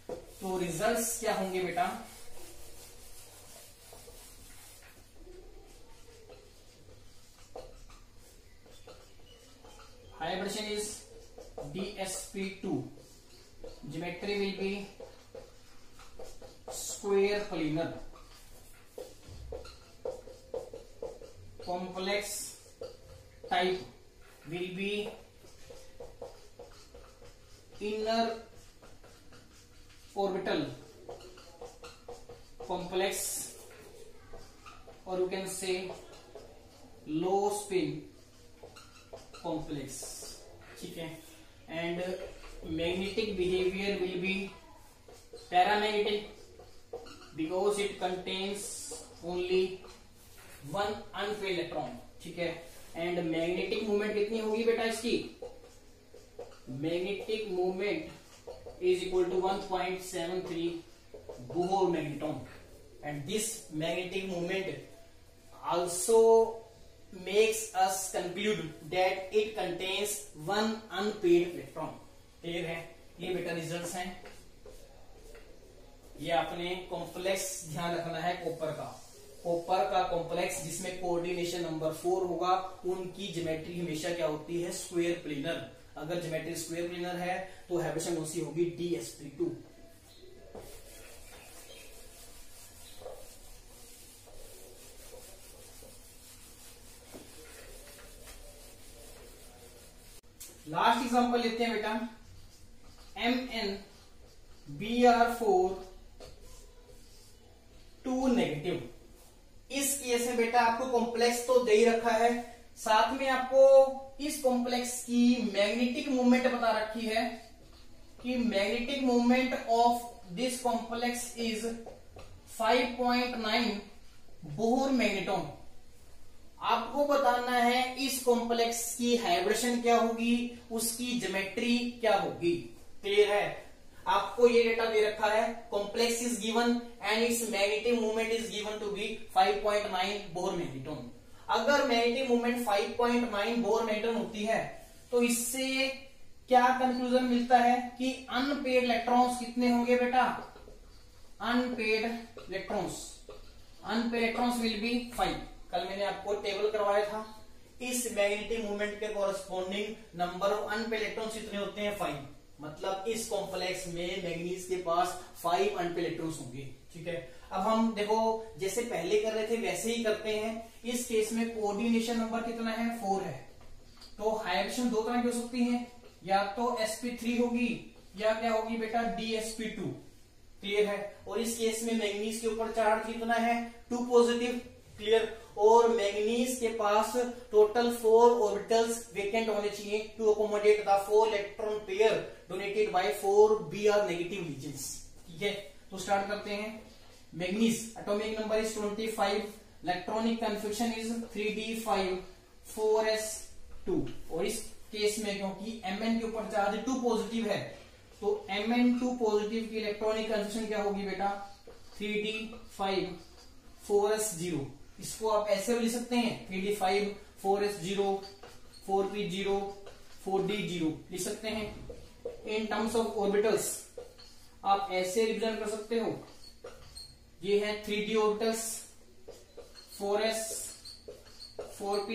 A: तो रिजल्ट्स क्या होंगे बेटा, hybridization is dsp2, geometry will be square planar, complex type will be inner orbital complex, or you can say low spin complex, ठीक है। And magnetic behaviour will be paramagnetic because it contains only one unpaired electron, ठीक है। And magnetic movement कितनी होगी बेटा इसकी, magnetic movement is equal to 1.73 Bohr magnetron, and this magnetic movement also makes us conclude that it contains one unpaired electron। Clear है? ये बेटा results हैं। ये आपने कॉम्प्लेक्स ध्यान रखना है कॉपर का कॉम्प्लेक्स जिसमें कोऑर्डिनेशन नंबर 4 होगा, उनकी ज्योमेट्री हमेशा क्या होती है? Square planar. अगर ज्योमेट्री स्क्वायर प्लेनर है तो हाइब्रिडेशन कौन सी होगी? DsP2। लास्ट एग्जांपल लेते हैं बेटा, MnBr4 2 नेगेटिव। इस केस में बेटा आपको कॉम्प्लेक्स तो दे ही रखा है, साथ में आपको इस कॉम्प्लेक्स की मैग्नेटिक मूवमेंट बता रखी है कि magnetic movement of this complex is 5.9 Bohr magneton. आपको बताना है इस कॉम्प्लेक्स की हाइब्रिडेशन क्या होगी, उसकी ज्योमेट्री क्या होगी। क्लियर है? आपको ये डेटा दे रखा है, complex is given and its magnetic movement is given to be 5.9 Bohr magneton. अगर मैग्नेटिक मूवमेंट 5.9 बोहर मैग्नेटॉन होती है तो इससे क्या कंक्लूजन मिलता है कि अनपेड इलेक्ट्रॉन्स कितने होंगे बेटा? Unpaired electrons will be 5। कल मैंने आपको टेबल करवाया था, इस मैग्नेटिक मूवमेंट के corresponding number of unpaired electrons कितने होते हैं? 5। मतलब इस कॉम्प्लेक्स में मैग्नीज के पास 5 अनपेड इलेक्ट्रॉन्स होंगे। ठीक है, अब हम देखो जैसे पहले कर रहे थे वैसे ही करते हैं। इस केस में कोऑर्डिनेशन नंबर कितना है? 4 है। तो हाइब्रिडेशन दो तरह की हो सकती है, या तो sp3 होगी या क्या होगी बेटा? DsP2। क्लियर है? और इस केस में मैग्नीज के ऊपर चार्ज कितना है? 2 पॉजिटिव। क्लियर? और मैग्नीज के पास टोटल 4 ऑर्बिटल्स वेकेंट होने चाहिए to accommodate the 4 electron pair donated by 4 Br negative regions. ठीक है, तो स्टार्ट करते हैं। Manganese atomic number is 25, electronic configuration is 3d5 4s2। और इस केस में क्योंकि Mn के ऊपर चार्ज 2 पॉजिटिव है तो Mn2 पॉजिटिव की इलेक्ट्रॉनिक कन्फिग्रेशन क्या होगी बेटा? 3d5 4s0। इसको आप ऐसे भी लिख सकते हैं, 3d5 4s0 4p0 4d0 लिख सकते हैं। इन टर्म्स ऑफ ऑर्बिटल्स आप ऐसे रिप्रेजेंट कर सकते हो, ये है 3d orbitals 4s 4p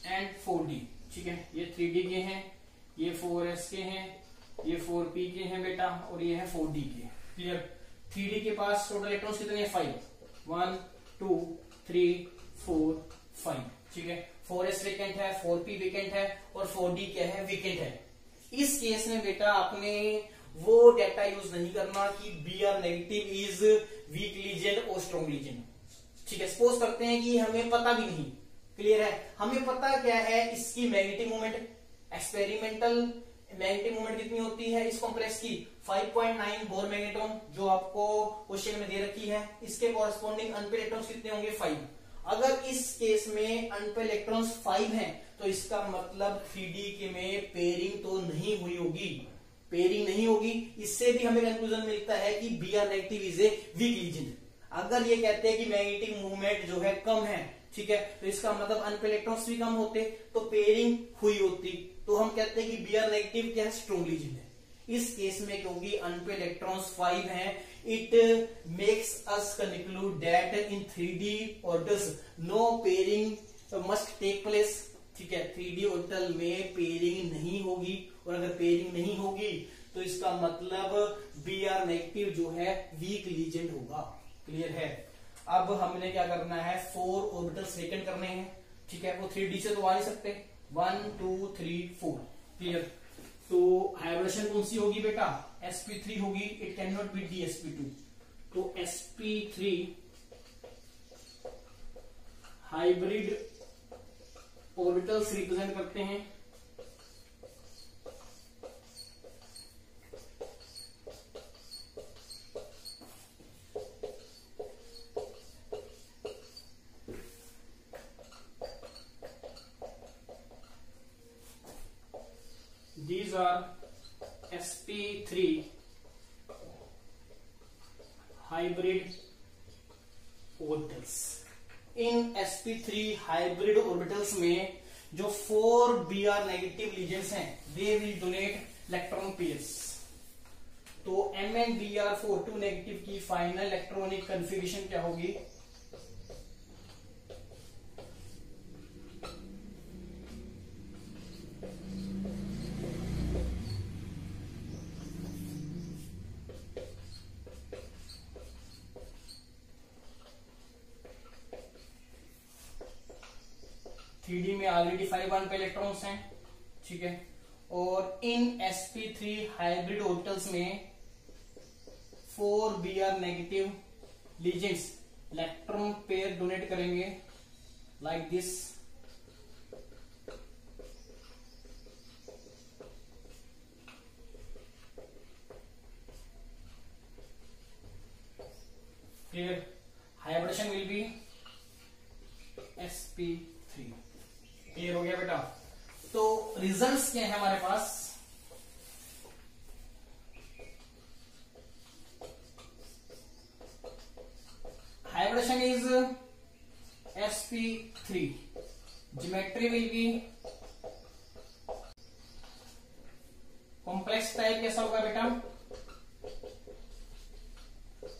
A: and 4d। ठीक है, ये 3d के हैं, ये 4s के हैं, ये 4p के हैं बेटा, और ये है 4d के। क्लियर? 3d के पास टोटल इलेक्ट्रॉन्स कितने हैं? 5। 1 2 3 4 5। ठीक है, 4s वेकेंट है, 4p वेकेंट है और 4d क्या है? वेकेंट है। इस केस में बेटा आपने वो डेटा यूज नहीं करना कि Br negative is weak legend और स्ट्रॉन्ग लीजेंड। ठीक है, सपोज करते हैं कि हमें पता भी नहीं। क्लियर है? हमें पता क्या है इसकी magnetic movement, experimental magnetic movement कितनी होती है इस कॉम्प्लेक्स की? 5.9 बोहर मैग्नेटॉन, जो आपको क्वेश्चन में दे रखी है। इसके कॉरस्पॉन्डिंग अनपेड इलेक्ट्रॉन्स कितने होंगे? 5। अगर इस केस में अनपेड इलेक्ट्रॉन्स 5 हैं तो इसका मतलब 3d के में पेयरिंग तो नहीं हुई होगी, पेयरिंग नहीं होगी। इससे भी हमें कंक्लूजन मिलता है कि Br negative is a weak ligand. अगर ये कहते हैं कि मैग्नेटिक मूवमेंट जो है कम है, ठीक है, तो इसका मतलब अनपेड इलेक्ट्रॉन्स भी कम होते तो पेयरिंग हुई होती, तो हम कहते हैं कि Br नेगेटिव क्या है? स्ट्रॉन्ग लीजेंड है। इस केस में क्योंकि अनपेड इलेक्ट्रॉन्स 5 हैं, it makes us conclude that in 3d orbitals no pairing must take place. ठीक है, 3d ऑर्बिटल में पेयरिंग नहीं होगी, और अगर पेयरिंग नहीं होगी तो इसका मतलब Br नेगेटिव जो है वीक लीजेंड होगा। क्लियर है? अब हमने क्या करना है? 4 ऑर्बिटल्स वेकेंट करने हैं। ठीक है, वो 3d से तो आ नहीं सकते। 1 2 3 4। क्लियर? तो हाइब्रिडेशन कौन सी होगी बेटा? sp3 होगी। It can not be dsp2। तो sp3 हाइब्रिड ऑर्बिटल्स रिप्रेजेंट करते हैं। These are sp3 hybrid orbitals. In sp3 hybrid orbitals में जो 4 Br नेगेटिव लीजेंड्स हैं they will donate electron pairs. तो MnBr42 नेगेटिव की फाइनल इलेक्ट्रॉनिक कन्फिगरेशन क्या होगी? थ्री में ऑलरेडी 5 1 पे इलेक्ट्रॉन्स हैं, ठीक है। और इन sp3 हाइब्रिड ऑर्बिटल्स में 4 Br negative ligands electron pair donate करेंगे like this. Clear? Hybridisation will be sp3। Clear हो गया बेटा? तो रिजल्ट्स क्या है हमारे पास? Hybridisation is sp3, geometry will be complex type. कैसा होगा बेटा?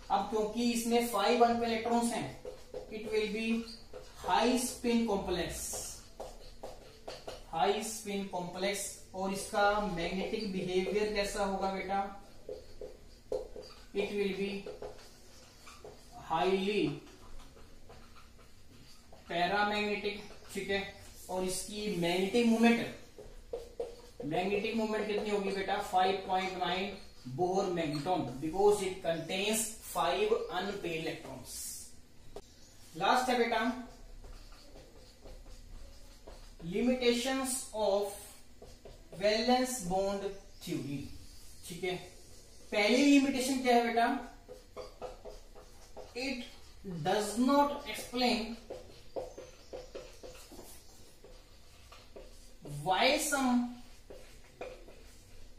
A: अब क्योंकि इसमें 5 1 पे इलेक्ट्रॉन्स हैं, it will B high spin complex, high spin complex. और इसका मैग्नेटिक बिहेवियर कैसा होगा बेटा? It will be highly paramagnetic, ठीक है। और इसकी मैग्नेटिक मूवमेंट कितनी होगी बेटा? 5.9 Bohr magneton, because it contains 5 unpaired electrons. Last है बेटा limitations of valence bond theory, ठीक है। पहली लिमिटेशन क्या है बेटा? It does not explain why some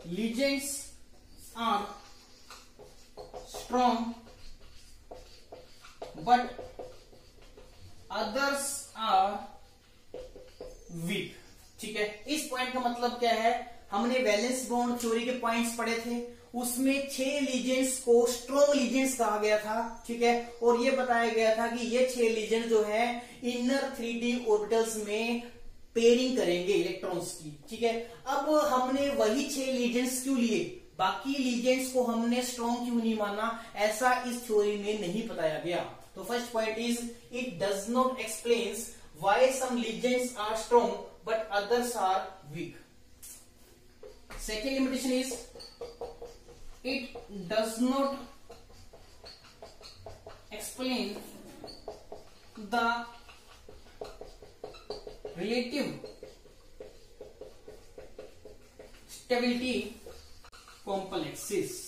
A: ligands are strong but others are weak, ठीक है। इस पॉइंट का मतलब क्या है? हमने वैलेंस बॉन्ड थ्योरी के पॉइंट्स पढ़े थे, उसमें 6 लीजेंड्स को स्ट्रॉन्ग लीजेंड्स कहा गया था, ठीक है। और ये बताया गया था कि ये 6 लीजेंड जो है इनर 3D ऑर्बिटल्स में पेयरिंग करेंगे इलेक्ट्रॉन्स की, ठीक है। अब हमने वही 6 लीजेंड्स क्यों लिए? बाकी लीजेंड्स को हमने स्ट्रॉन्ग क्यों नहीं माना? ऐसा इस थ्योरी में नहीं बताया गया। तो first point is it does not explains why some legends are strong but others are weak. Second limitation is it does not explain the relative stability complexes.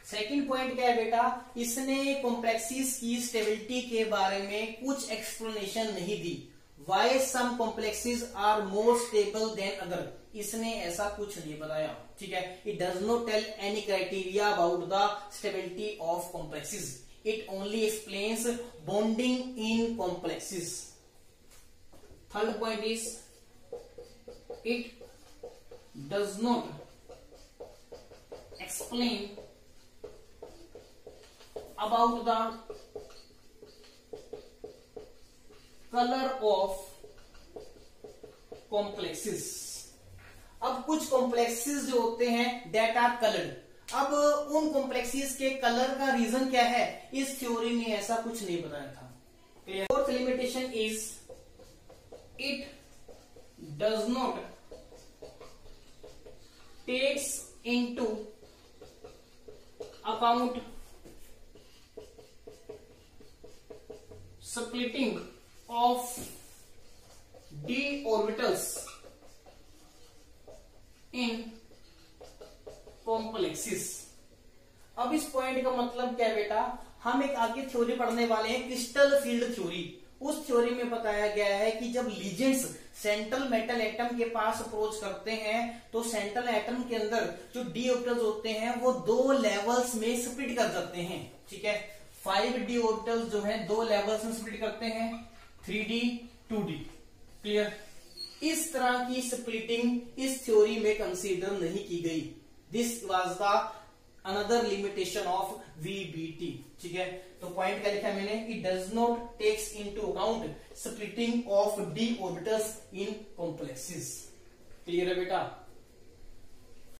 A: Second point क्या है बेटा? इसने कॉम्प्लेक्सिस की स्टेबिलिटी के बारे में कुछ explanation नहीं दी। Why some complexes are more stable than other, इसने ऐसा कुछ नहीं बताया, ठीक है। It does not tell any criteria about the stability of complexes, it only explains bonding in complexes. Third point is it does not explain about the color of complexes। अब कुछ complexes जो होते हैं that are colored, अब उन complexes के colour का reason क्या है? इस थ्योरी में ऐसा कुछ नहीं बताया था। Fourth limitation is it does not takes into account splitting of d orbitals in complexes। अब इस पॉइंट का मतलब क्या है बेटा? हम एक आगे थ्योरी पढ़ने वाले हैं, क्रिस्टल फील्ड थ्योरी। उस थ्योरी में बताया गया है कि जब लीजेंड्स सेंट्रल मेटल एटम के पास अप्रोच करते हैं तो सेंट्रल एटम के अंदर जो डी ऑर्बिटल्स होते हैं वो 2 लेवल्स में स्प्लिट कर जाते हैं, ठीक है। 5d ऑर्बिटल्स जो है 2 लेवल्स में स्प्लिट करते हैं, 3d 2d। क्लियर? इस तरह की स्प्लिटिंग इस थ्योरी में कंसीडर नहीं की गई। This was the another limitation of VBT। ठीक है, तो पॉइंट क्या लिखा मैंने, it does not takes into account splitting of d orbitals in complexes. Clear है बेटा?